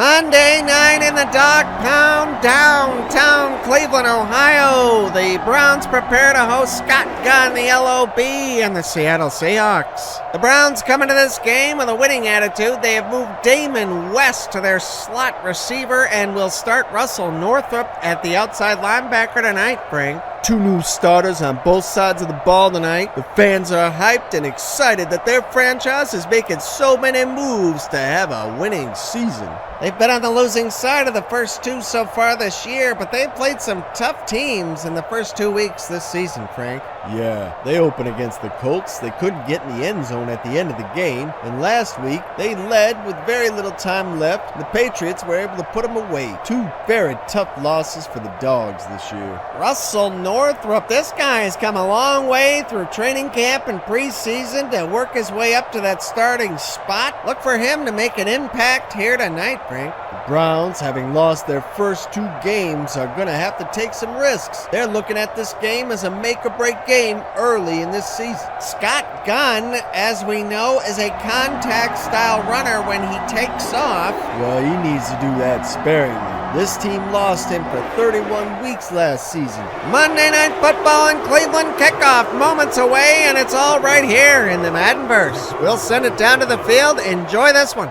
Monday night in the Dawg Pound, downtown Cleveland, Ohio. The Browns prepare to host Scott Gunn, the LOB, and the Seattle Seahawks. The Browns come into this game with a winning attitude. They have moved Damon West to their slot receiver and will start Russell Northrop at the outside linebacker tonight, Frank. Two new starters on both sides of the ball tonight. The fans are hyped and excited that their franchise is making so many moves to have a winning season. They've been on the losing side of the first two so far this year, but they've played some tough teams in the first 2 weeks this season, Frank. Yeah, they opened against the Colts. They couldn't get in the end zone at the end of the game. And last week, they led with very little time left. The Patriots were able to put them away. Two very tough losses for the Dogs this year. Russell Northrop, this guy has come a long way through training camp and preseason to work his way up to that starting spot. Look for him to make an impact here tonight, Frank. The Browns, having lost their first 2 games, are going to have to take some risks. They're looking at this game as a make-or-break game early in this season. Scott Gunn, as we know, is a contact-style runner when he takes off. Well, he needs to do that sparingly. This team lost him for 31 weeks last season. Monday Night Football in Cleveland, kickoff moments away, and it's all right here in the MaddenVerse. We'll send it down to the field. Enjoy this one.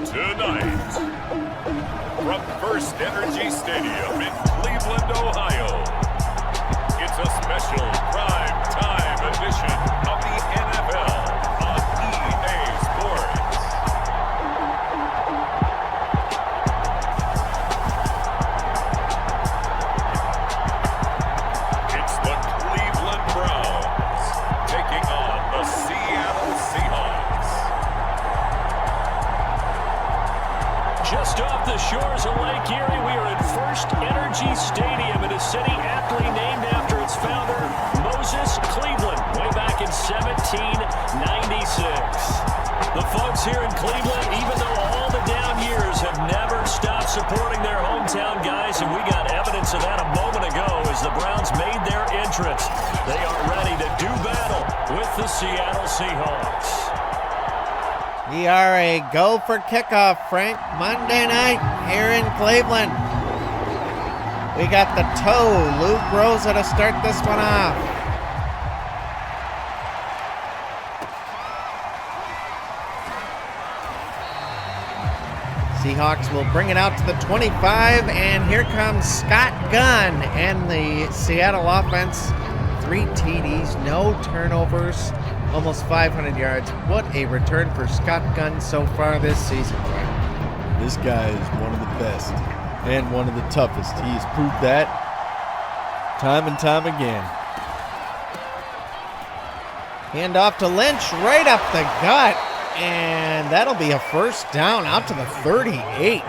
Tonight, from First Energy Stadium in Cleveland, Ohio, it's a special prime time edition of the NFL on EA Sports. It's the Cleveland Browns taking on the Seattle Seahawks. Just off the shores of Lake Erie, we are at First Energy Stadium in a city aptly named after its founder, Moses Cleveland, way back in 1796. The folks here in Cleveland, even though all the down years, have never stopped supporting their hometown guys, and we got evidence of that a moment ago as the Browns made their entrance. They are ready to do battle with the Seattle Seahawks. We are a go for kickoff, Frank. Monday night here in Cleveland. We got the toe, Luke Rosa, to start this one off. Seahawks will bring it out to the 25, and here comes Scott Gunn and the Seattle offense. 3 TDs, no turnovers. Almost 500 yards. What a return for Scott Gunn so far this season. This guy is one of the best and one of the toughest. He has proved that time and time again. Hand off to Lynch, right up the gut, and that'll be a first down out to the 38.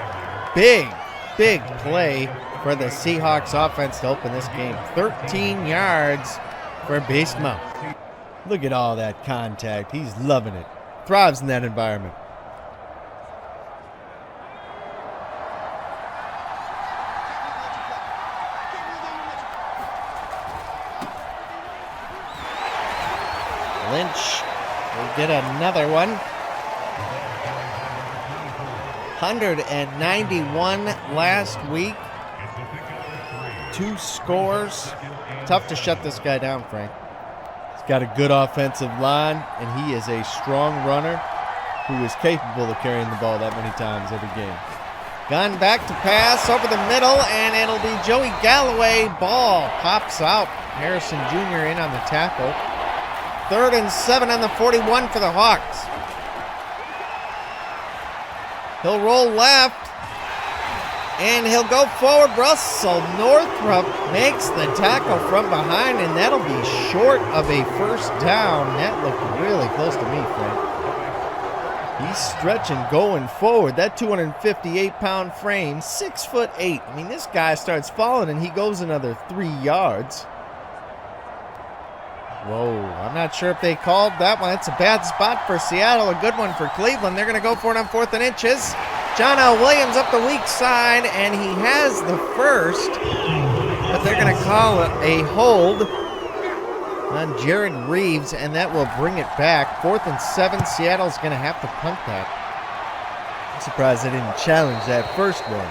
Big play for the Seahawks offense to open this game. 13 yards for Beastmo. Look at all that contact. He's loving it. Thrives in that environment. Lynch will get another one. 191 last week. 2 scores. Tough to shut this guy down, Frank. Got a good offensive line, and he is a strong runner who is capable of carrying the ball that many times every game. Gunn back to pass over the middle, and it'll be Joey Galloway. Ball pops out. Harrison Jr. in on the tackle. 3rd and 7 on the 41 for the Hawks. He'll roll left, and he'll go forward. Russell Northrop makes the tackle from behind, and that'll be short of a first down. That looked really close to me, Frank. He's stretching going forward. That 258-pound frame, 6'8". I mean, this guy starts falling, and he goes another 3 yards. Whoa, I'm not sure if they called that one. It's a bad spot for Seattle, a good one for Cleveland. They're going to go for it on 4th and inches. John L. Williams up the weak side, and he has the first, but they're going to call it a hold on Jared Reeves, and that will bring it back. 4th and 7, Seattle's going to have to punt that. I'm surprised they didn't challenge that first one.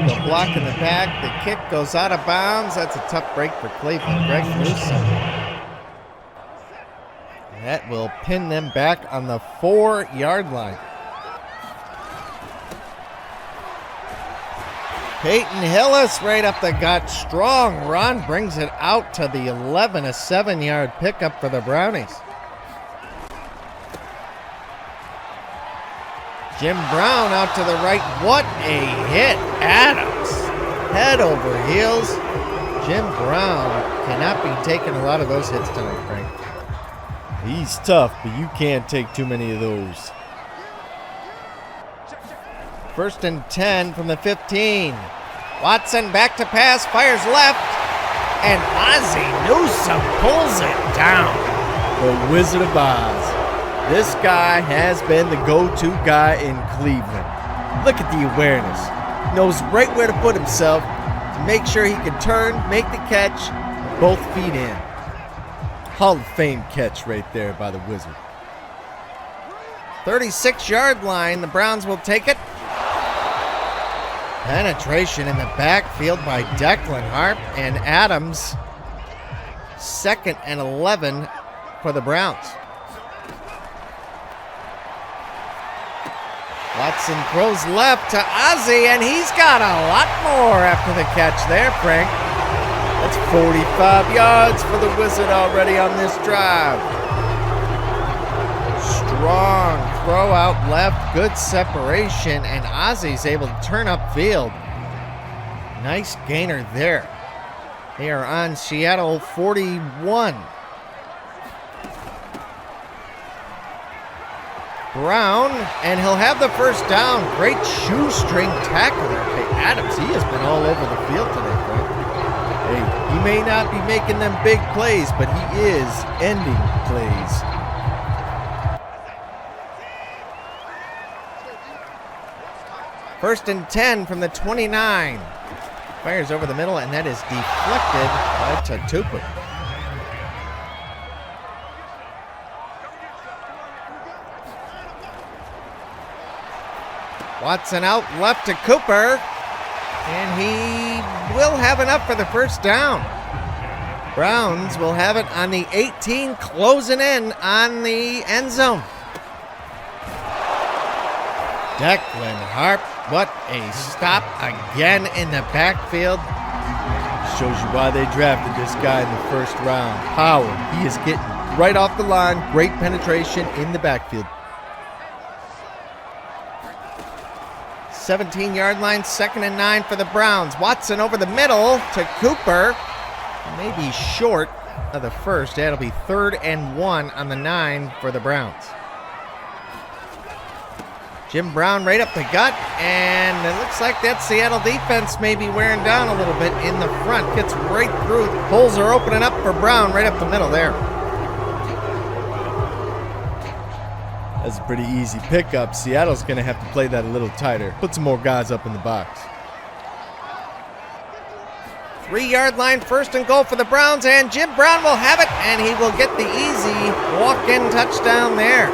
The block in the back. The kick goes out of bounds. That's a tough break for Cleveland. Greg Newsome. That will pin them back on the 4-yard line. Peyton Hillis right up the gut. Strong run brings it out to the 11, a 7-yard pickup for the Brownies. Jim Brown out to the right. What a hit. Adams. Head over heels. Jim Brown cannot be taking a lot of those hits tonight, Frank. He's tough, but you can't take too many of those. 1st and 10 from the 15. Watson back to pass, fires left, and Ozzie Newsome pulls it down. The Wizard of Oz. This guy has been the go-to guy in Cleveland. Look at the awareness. Knows right where to put himself to make sure he can turn, make the catch, both feet in. Hall of Fame catch right there by the Wizard. 36-yard line. The Browns will take it. Penetration in the backfield by Declan Harp and Adams. 2nd and 11 for the Browns. Watson throws left to Ozzie, and he's got a lot more after the catch there, Frank. That's 45 yards for the Wizard already on this drive. Strong throw out left, good separation, and Ozzie's able to turn upfield. Nice gainer there. They are on Seattle 41. Brown, and he'll have the first down. Great shoestring tackle there by Adams. He has been all over the field today, Frank. Hey, he may not be making them big plays, but he is ending plays. First and 10 from the 29. Fires over the middle, and that is deflected by Tatupu. Watson out left to Cooper, and he will have enough for the first down. Browns will have it on the 18, closing in on the end zone. Declan Harp, what a stop again in the backfield. Shows you why they drafted this guy in the first round. Power. He is getting right off the line. Great penetration in the backfield. 17-yard line, 2nd and 9 for the Browns. Watson over the middle to Cooper. Maybe short of the first. That'll be 3rd and 1 on the 9 for the Browns. Jim Brown right up the gut, and it looks like that Seattle defense may be wearing down a little bit in the front. Gets right through. Holes are opening up for Brown right up the middle there. That's a pretty easy pickup. Seattle's going to have to play that a little tighter. Put some more guys up in the box. 3-yard line, 1st and goal for the Browns, and Jim Brown will have it, and he will get the easy walk-in touchdown there.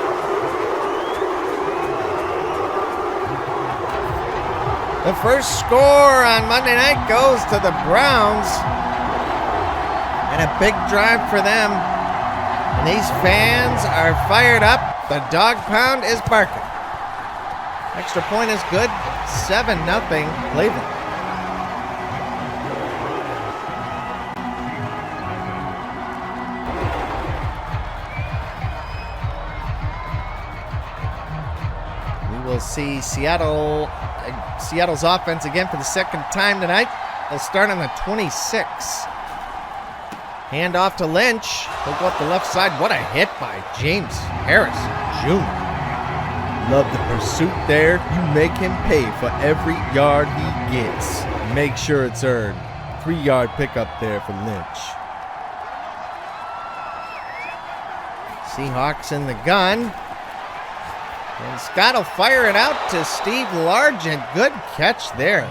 The first score on Monday night goes to the Browns, and a big drive for them. And these fans are fired up. The dog pound is barking. Extra point is good. 7-0 Cleveland. We will see Seattle's offense again for the 2nd time tonight. They'll start on the 26. Hand off to Lynch. He'll go up the left side. What a hit by James Harris Jr. Love the pursuit there. You make him pay for every yard he gets. Make sure it's earned. 3-yard pickup there for Lynch. Seahawks in the gun. And Scott will fire it out to Steve Largent. Good catch there.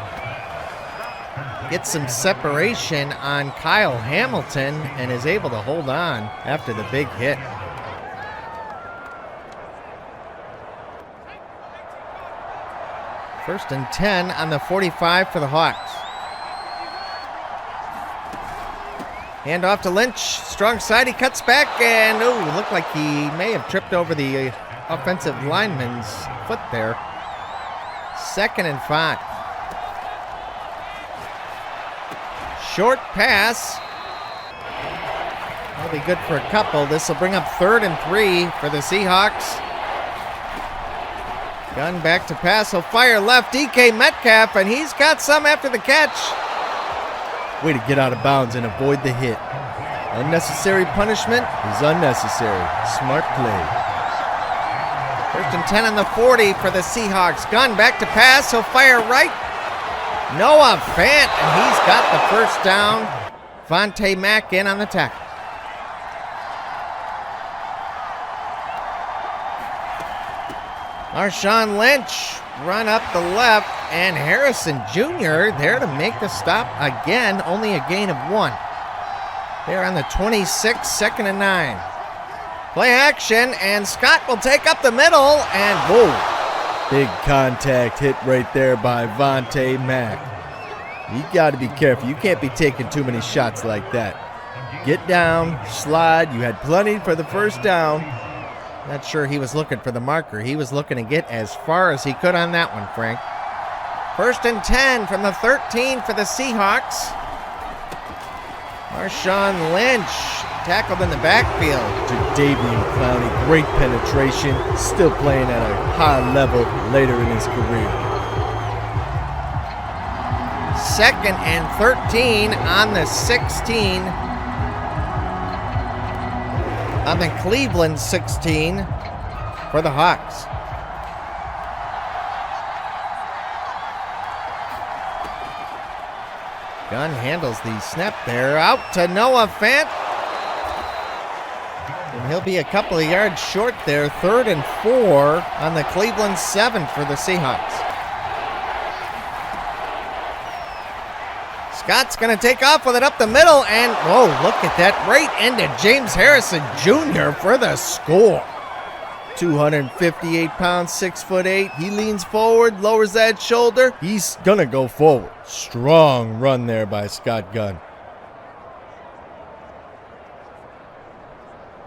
Gets some separation on Kyle Hamilton and is able to hold on after the big hit. First and 10 on the 45 for the Hawks. Hand off to Lynch. Strong side. He cuts back and, looked like he may have tripped over the offensive lineman's foot there. 2nd and 5. Short pass. That'll be good for a couple. This will bring up 3rd and 3 for the Seahawks. Gunn back to pass. He'll fire left. DK Metcalf, and he's got some after the catch. Way to get out of bounds and avoid the hit. Unnecessary punishment is unnecessary. Smart play. 1st and 10 on the 40 for the Seahawks. Gunn back to pass. He'll fire right. Noah Fant, and he's got the first down. Vontae Mack in on the tackle. Marshawn Lynch run up the left, and Harrison Jr. there to make the stop again, only a gain of 1. They're on the 26, 2nd and 9. Play action, and Scott will take up the middle, and whoa. Big contact hit right there by Vontae Mack. You got to be careful. You can't be taking too many shots like that. Get down, slide. You had plenty for the first down. Not sure he was looking for the marker. He was looking to get as far as he could on that one, Frank. 1st and 10 from the 13 for the Seahawks. Marshawn Lynch tackled in the backfield. Davian Clowney, great penetration, still playing at a high level later in his career. 2nd and 13 on the 16. On the Cleveland 16 for the Hawks. Gunn handles the snap there. Out to Noah Fant. And he'll be a couple of yards short there. 3rd and 4 on the Cleveland 7 for the Seahawks. Scott's going to take off with it up the middle, and whoa, look at that, right into James Harrison Jr. for the score. 258 pounds, 6'8". He leans forward, lowers that shoulder. He's going to go forward. Strong run there by Scott Gunn.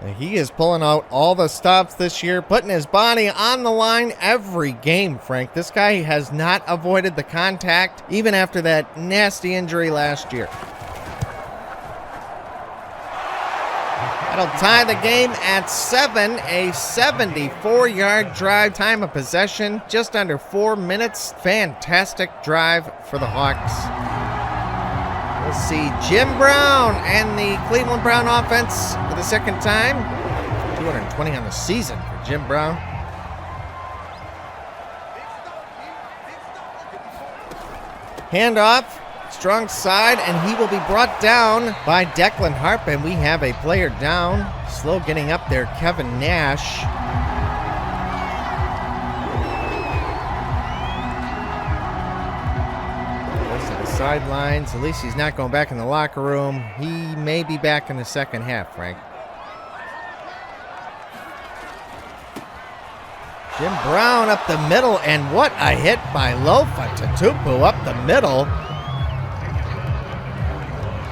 And he is pulling out all the stops this year, putting his body on the line every game, Frank. This guy has not avoided the contact, even after that nasty injury last year. That'll tie the game at 7, a 74-yard drive, time of possession, just under 4 minutes. Fantastic drive for the Hawks. We'll see Jim Brown and the Cleveland Brown offense for the second time. 220 on the season for Jim Brown. Handoff, strong side, and he will be brought down by Declan Harp, and we have a player down. Slow getting up there, Kevin Nash. Sidelines. At least he's not going back in the locker room. He may be back in the second half, Frank. Jim Brown up the middle, and what a hit by Lofa Tatupu up the middle.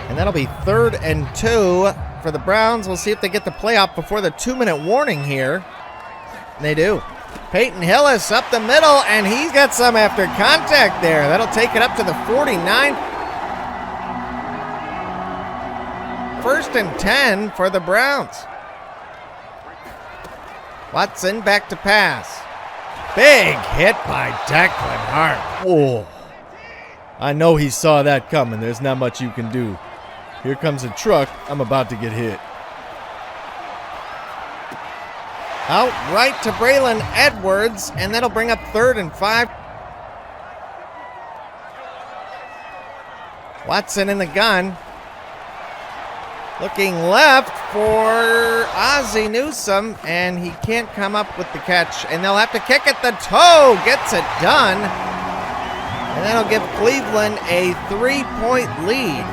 And that'll be 3rd and 2 for the Browns. We'll see if they get the play out before the 2-minute warning here. And they do. Peyton Hillis up the middle, and he's got some after contact there. That'll take it up to the 49. 1st and 10 for the Browns. Watson back to pass. Big hit by Declan Hart. Whoa. I know he saw that coming. There's not much you can do. Here comes a truck. I'm about to get hit. Out right to Braylon Edwards, and that'll bring up 3rd and 5. Watson in the gun. Looking left for Ozzie Newsome, and he can't come up with the catch. And they'll have to kick it. The toe gets it done. And that'll give Cleveland a 3-point lead.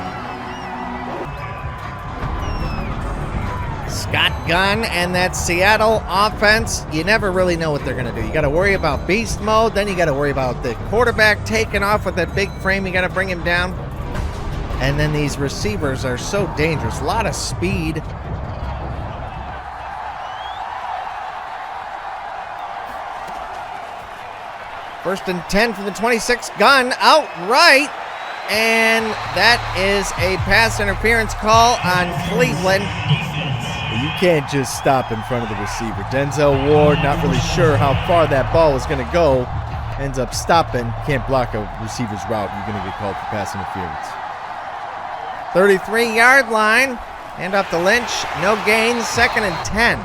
Scott Gunn and that Seattle offense, you never really know what they're going to do. You got to worry about beast mode, then you got to worry about the quarterback taking off with that big frame. You got to bring him down. And then these receivers are so dangerous. A lot of speed. First and 10 from the 26. Gunn outright. And that is a pass interference call on Cleveland. You can't just stop in front of the receiver. Denzel Ward, not really sure how far that ball was going to go, ends up stopping. Can't block a receiver's route. You're going to get called for pass interference. 33-yard line. Hand off to Lynch. No gains. 2nd and 10.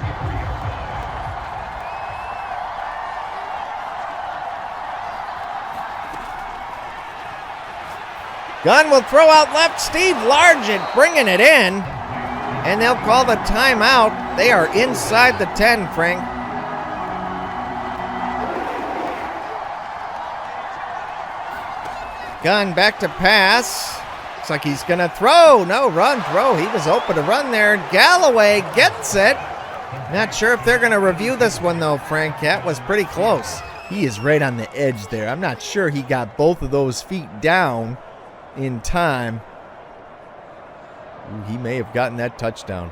Gunn will throw out left. Steve Largent bringing it in. And they'll call the timeout. They are inside the 10, Frank. Gunn back to pass. Looks like he's going to throw. No, run, throw. He was open to run there. Galloway gets it. Not sure if they're going to review this one, though, Frank. That was pretty close. He is right on the edge there. I'm not sure he got both of those feet down in time. Ooh, he may have gotten that touchdown.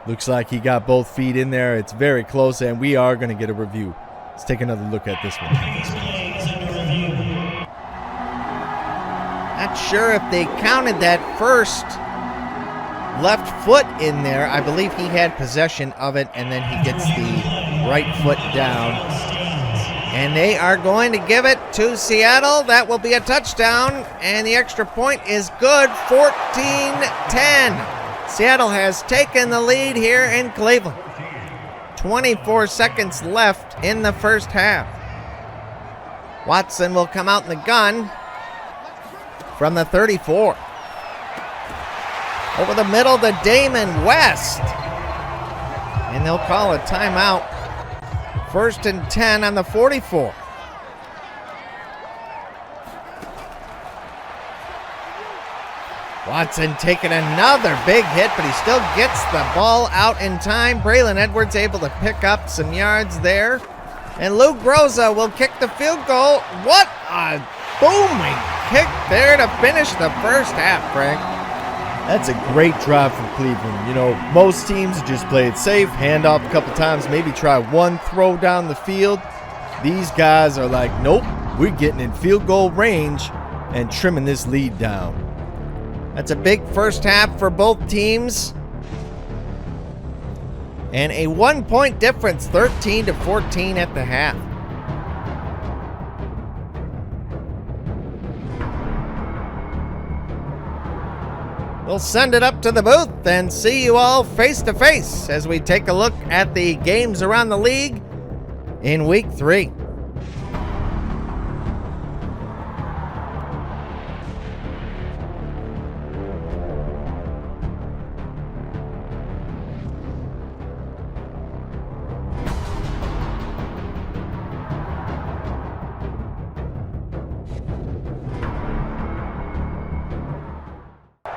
Looks like he got both feet in there. It's very close, and we are going to get a review. Let's take another look at this one. Not sure if they counted that first left foot in there. I believe he had possession of it, and then he gets the right foot down. And they are going to give it to Seattle. That will be a touchdown, and the extra point is good. 14-10. Seattle has taken the lead here in Cleveland. 24 seconds left in the first half. Watson will come out in the gun from the 34. Over the middle to Damon West. And they'll call a timeout. 1st and 10 on the 44. Watson taking another big hit, but he still gets the ball out in time. Braylon Edwards able to pick up some yards there. And Luke Groza will kick the field goal. What a booming kick there to finish the first half, Frank. That's a great drive from Cleveland. You know, most teams just play it safe, hand off a couple times, maybe try one throw down the field. These guys are like, nope, we're getting in field goal range and trimming this lead down. That's a big first half for both teams. And a 1-point difference, 13-14 at the half. We'll send it up to the booth and see you all face to face as we take a look at the games around the league in week 3.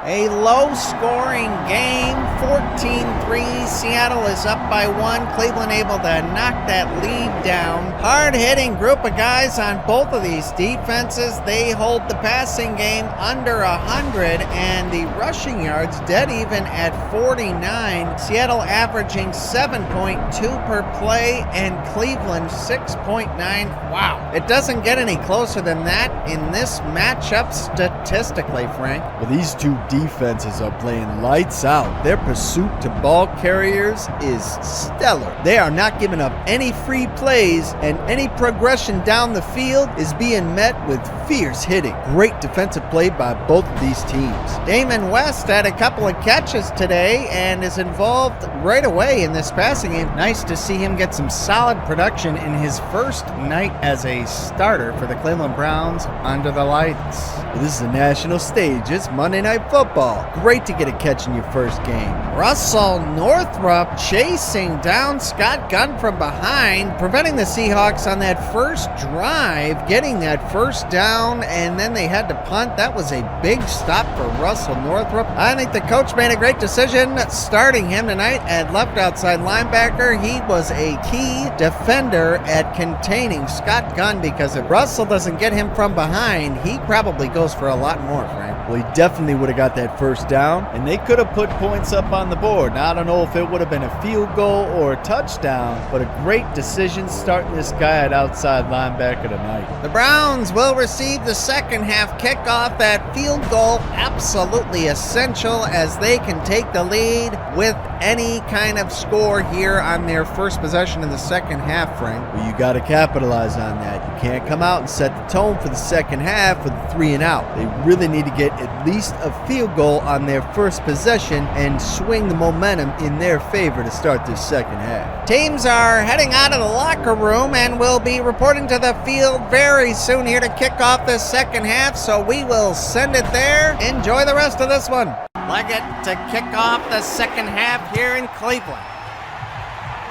A low-scoring game, 14-3. Seattle is up by 1. Cleveland able to knock that lead down. Hard-hitting group of guys on both of these defenses. They hold the passing game under 100, and the rushing yards dead even at 49. Seattle averaging 7.2 per play, and Cleveland 6.9. Wow. It doesn't get any closer than that in this matchup statistically, Frank. Well, these two defenses are playing lights out. Their pursuit to ball carriers is stellar. They are not giving up any free plays, and any progression down the field is being met with fierce hitting. Great defensive play by both of these teams. Damon West had a couple of catches today and is involved right away in this passing game. Nice to see him get some solid production in his first night as a starter for the Cleveland Browns under the lights. This is a national stage. It's Monday Night Football. Great to get a catch in your first game. Russell Northrup chasing down Scott Gunn from behind, preventing the Seahawks on that first drive, getting that first down, and then they had to punt. That was a big stop for Russell Northrup. I think the coach made a great decision. decision starting him tonight at left outside linebacker. He was a key defender at containing Scott Gunn, because if Russell doesn't get him from behind, he probably goes for a lot more, Frank. Well, he definitely would have got that first down, and they could have put points up on the board. Now, I don't know if it would have been a field goal or a touchdown, but a great decision starting this guy at outside linebacker tonight. The Browns will receive the second half kickoff. That field goal absolutely essential, as they can take the lead with any kind of score here on their first possession in the second half, Frank. Well, you got to capitalize on that. You can't come out and set the tone for the second half with the 3 and out. They really need to get at least a field goal on their first possession and swing the momentum in their favor to start this second half. Teams are heading out of the locker room and will be reporting to the field very soon here to kick off the second half, so we will send it there. Enjoy the rest of this one. Leggett to kick off the second half here in Cleveland.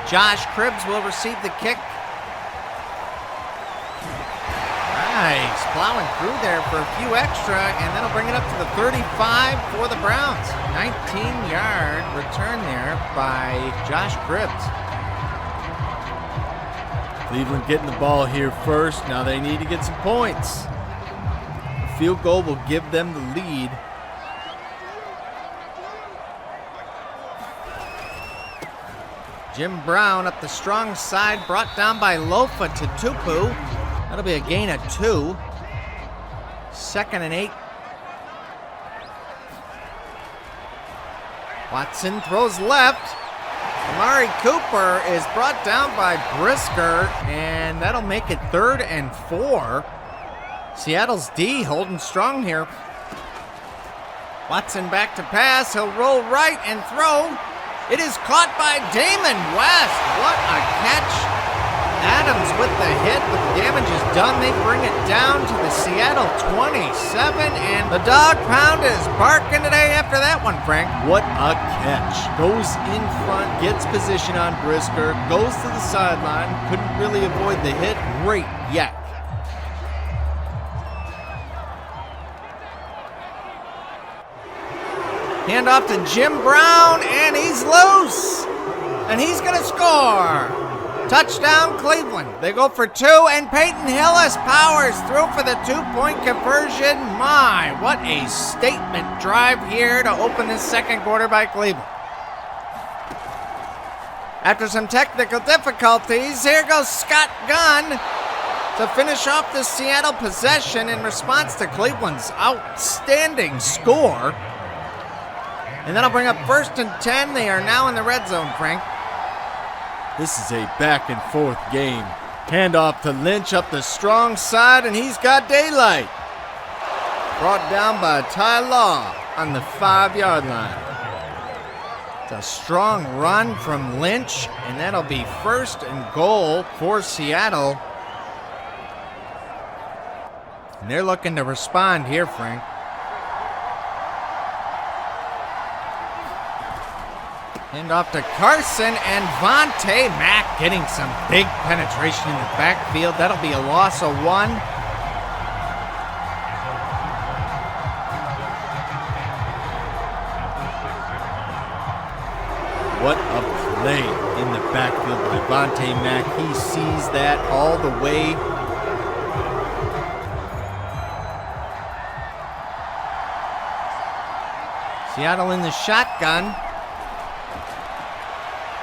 Josh Cribbs will receive the kick. Nice, plowing through there for a few extra, and that'll bring it up to the 35 for the Browns. 19-yard return there by Josh Cribbs. Cleveland getting the ball here first. Now they need to get some points. A field goal will give them the lead. Jim Brown up the strong side, brought down by Lofa to Tupu. That'll be a gain of 2. 2nd and 8. Watson throws left. Amari Cooper is brought down by Brisker, and that'll make it 3rd and 4. Seattle's D holding strong here. Watson back to pass. He'll roll right and throw. It is caught by Damon West. What a catch. Adams with the hit, but the damage is done. They bring it down to the Seattle 27, and the dog pound is barking today after that one, Frank. What a catch. Goes in front, gets position on Brisker, goes to the sideline, couldn't really avoid the hit. Great yak. Hand off to Jim Brown, and he's loose, and he's going to score. Touchdown, Cleveland. They go for 2, and Peyton Hillis powers through for the 2-point conversion. My, what a statement drive here to open this second quarter by Cleveland. After some technical difficulties, here goes Scott Gunn to finish off the Seattle possession in response to Cleveland's outstanding score. And that'll bring up 1st and 10. They are now in the red zone, Frank. This is a back and forth game. Handoff to Lynch up the strong side, and he's got daylight. Brought down by Ty Law on the 5-yard line. It's a strong run from Lynch, and that'll be 1st and goal for Seattle. And they're looking to respond here, Frank. Hand off to Carson, and Vontae Mack getting some big penetration in the backfield. That'll be a loss of 1. What a play in the backfield by Vontae Mack. He sees that all the way. Seattle in the shotgun.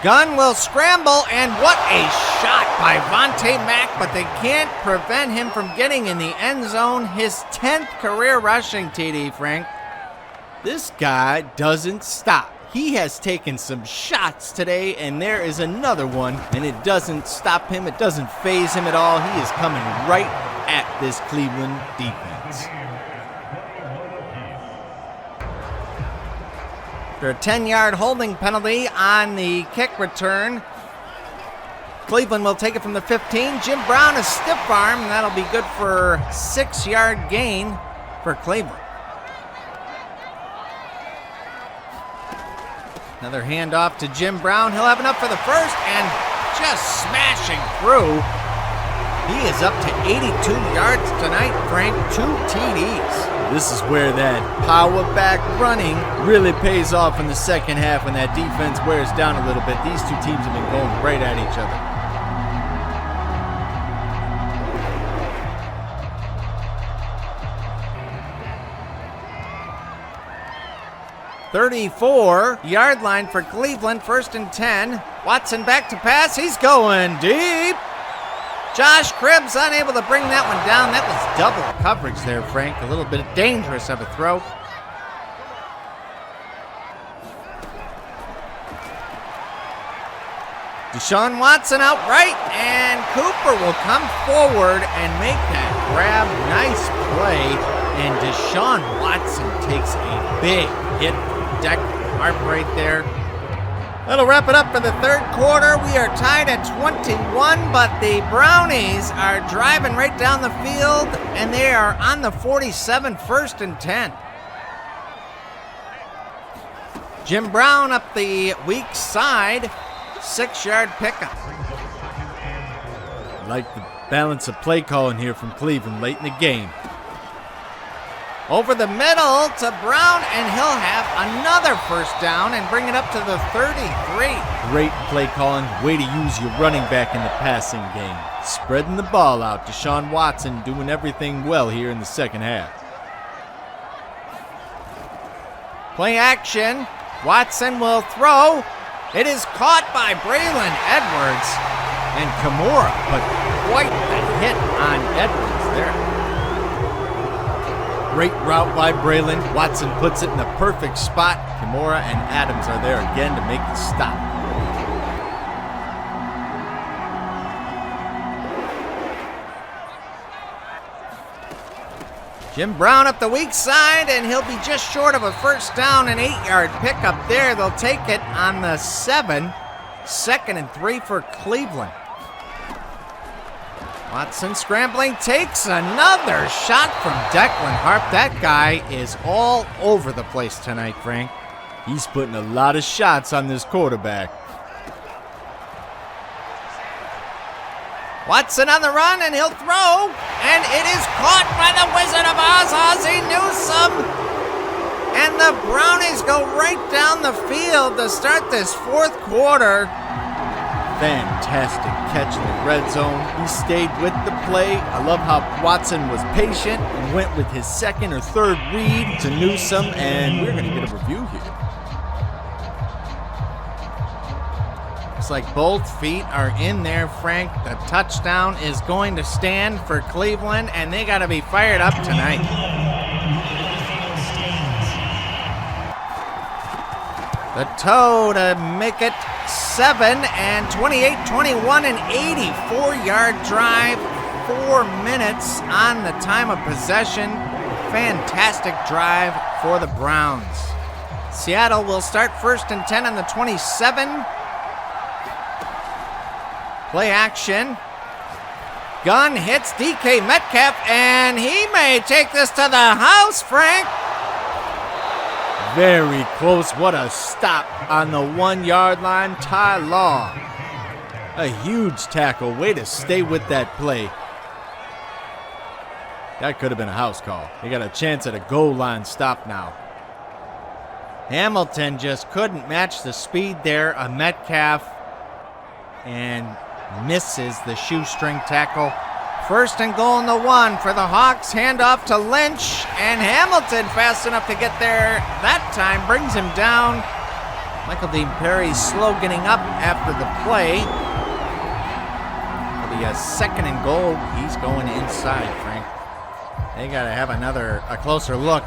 Gunn will scramble, and what a shot by Vontae Mack, but they can't prevent him from getting in the end zone. His 10th career rushing TD, Frank. This guy doesn't stop. He has taken some shots today, and there is another one, and it doesn't stop him. It doesn't faze him at all. He is coming right at this Cleveland defense. After a 10-yard holding penalty on the kick return, Cleveland will take it from the 15. Jim Brown is stiff arm, and that'll be good for a 6-yard gain for Cleveland. Another handoff to Jim Brown. He'll have enough for the first, and just smashing through. He is up to 82 yards tonight, Frank. 2 TDs. This is where that power back running really pays off in the second half when that defense wears down a little bit. These two teams have been going right at each other. "34-yard line for Cleveland, 1st and 10. Watson back to pass. He's going deep. Josh Cribbs unable to bring that one down. That was double coverage there, Frank. A little bit dangerous of a throw. DeShawn Watson out right, and Cooper will come forward and make that grab. Nice play, and DeShawn Watson takes a big hit from Declan Harp right there. That'll wrap it up for the third quarter. We are tied at 21, but the Brownies are driving right down the field, and they are on the 47, 1st and 10. Jim Brown up the weak side, 6-yard pickup. Like the balance of play calling here from Cleveland late in the game. Over the middle to Brown, and he'll have another 1st down and bring it up to the 33. Great play calling. Way to use your running back in the passing game. Spreading the ball out. DeShawn Watson doing everything well here in the second half. Play action. Watson will throw. It is caught by Braylon Edwards, and Kimura put quite the hit on Edwards there. Great route by Braylon. Watson puts it in the perfect spot. Kimura and Adams are there again to make the stop. Jim Brown up the weak side, and he'll be just short of a 1st down, an 8-yard pickup there. They'll take it on the 7, 2nd and 3 for Cleveland. Watson scrambling, takes another shot from Declan Harp. That guy is all over the place tonight, Frank. He's putting a lot of shots on this quarterback. Watson on the run, and he'll throw, and it is caught by the Wizard of Oz, Ozzie Newsome. And the Brownies go right down the field to start this 4th quarter. Fantastic catch in the red zone. He stayed with the play. I love how Watson was patient and went with his 2nd or 3rd read to Newsome, and we're going to get a review here. Looks like both feet are in there, Frank. The touchdown is going to stand for Cleveland, and they got to be fired up tonight. The toe to make it 7 and 28, 21, an 84-yard drive, 4 minutes on the time of possession. Fantastic drive for the Browns. Seattle will start 1st and 10 on the 27. Play action. Gunn hits DK Metcalf, and he may take this to the house, Frank. Very close. What a stop on the 1-yard line. Ty Law. A huge tackle. Way to stay with that play. That could have been a house call. They got a chance at a goal line stop now. Hamilton just couldn't match the speed there of Metcalf and misses the shoestring tackle. 1st and goal in the 1 for the Hawks. Handoff to Lynch, and Hamilton fast enough to get there that time, brings him down. Michael Dean Perry slow getting up after the play. It'll be a 2nd and goal. He's going inside, Frank. They got to have a closer look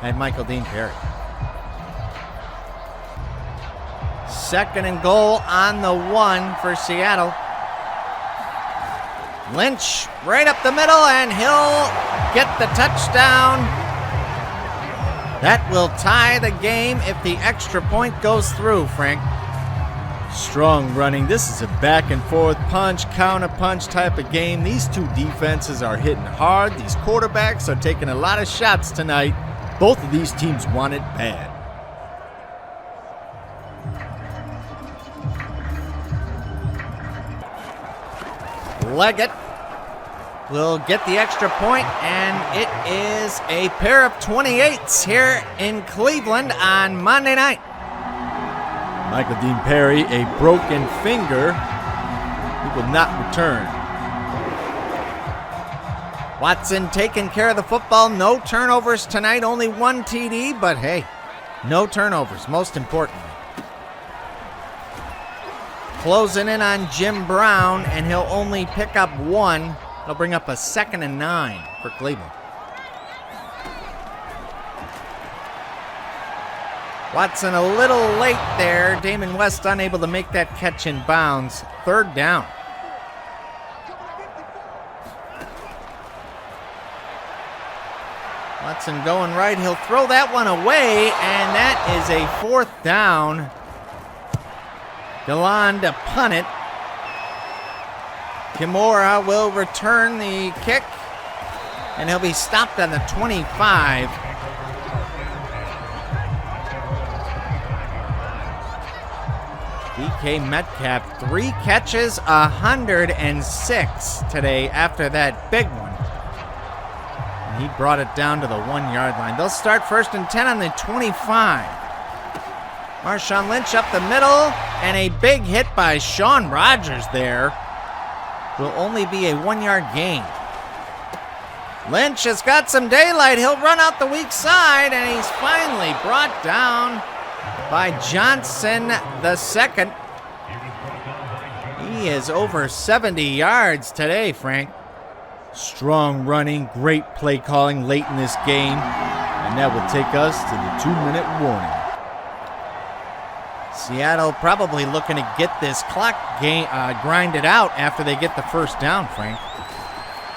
at Michael Dean Perry. 2nd and goal on the 1 for Seattle. Lynch right up the middle, and he'll get the touchdown. That will tie the game if the extra point goes through, Frank. Strong running. This is a back and forth punch, counter punch type of game. These two defenses are hitting hard. These quarterbacks are taking a lot of shots tonight. Both of these teams want it bad. Leggett will get the extra point, and it is a pair of 28s here in Cleveland on Monday night. Michael Dean Perry, a broken finger. He will not return. Watson taking care of the football. No turnovers tonight, only one TD, but hey, no turnovers, most importantly. Closing in on Jim Brown, and he'll only pick up one. He'll bring up a 2nd and 9 for Cleveland. Watson a little late there. Damon West unable to make that catch in bounds. 3rd down. Watson going right. He'll throw that one away, and that is a 4th down. DeShawn to punt it. Kimura will return the kick, and he'll be stopped on the 25. DK Metcalf, 3 catches, 106 today after that big one. And he brought it down to the 1-yard line. They'll start 1st and 10 on the 25. Marshawn Lynch up the middle, and a big hit by Sean Rogers there. Will only be a 1-yard gain. Lynch has got some daylight. He'll run out the weak side, and he's finally brought down by Johnson II. He is over 70 yards today, Frank. Strong running, great play calling late in this game, and that will take us to the 2-minute warning. Seattle probably looking to get this clock grinded out after they get the 1st down, Frank.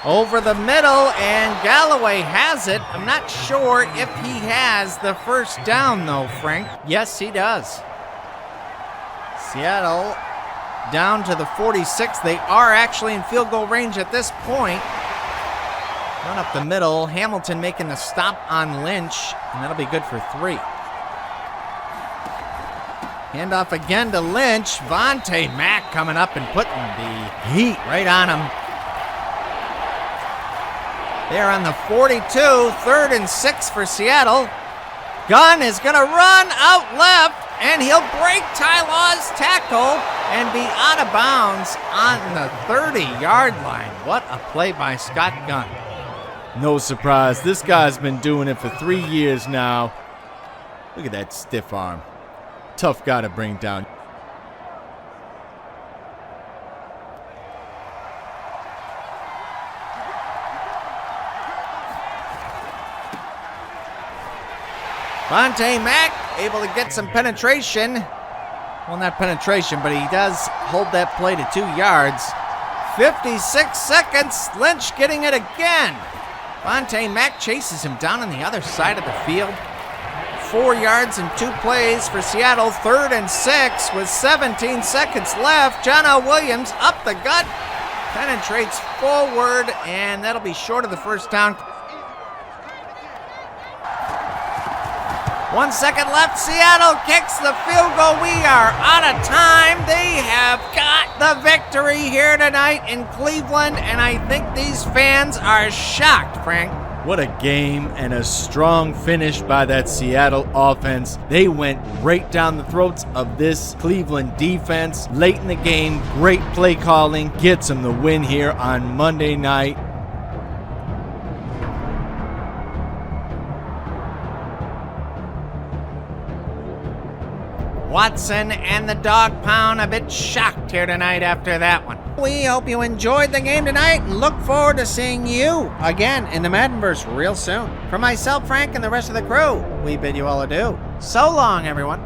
Over the middle, and Galloway has it. I'm not sure if he has the 1st down, though, Frank. Yes, he does. Seattle down to the 46. They are actually in field goal range at this point. Run up the middle. Hamilton making the stop on Lynch, and that'll be good for 3. Handoff again to Lynch. Vontae Mack coming up and putting the heat right on him. They're on the 42, 3rd and 6 for Seattle. Gunn is going to run out left, and he'll break Ty Law's tackle and be out of bounds on the 30-yard line. What a play by Scott Gunn. No surprise, this guy's been doing it for 3 years now. Look at that stiff arm. Tough guy to bring down. Vontae Mack able to get some penetration. Well, not penetration, but he does hold that play to 2 yards. 56 seconds. Lynch getting it again. Vontae Mack chases him down on the other side of the field. 4 yards and 2 plays for Seattle. 3rd and 6 with 17 seconds left. John L. Williams up the gut. Penetrates forward, and that'll be short of the 1st down. 1 second left. Seattle kicks the field goal. We are out of time. They have got the victory here tonight in Cleveland, and I think these fans are shocked, Frank. What a game and a strong finish by that Seattle offense. They went right down the throats of this Cleveland defense. Late in the game, great play calling gets them the win here on Monday night. Watson and the Dog Pound a bit shocked here tonight after that one. We hope you enjoyed the game tonight and look forward to seeing you again in the MaddenVerse real soon. For myself, Frank, and the rest of the crew, we bid you all adieu. So long, everyone.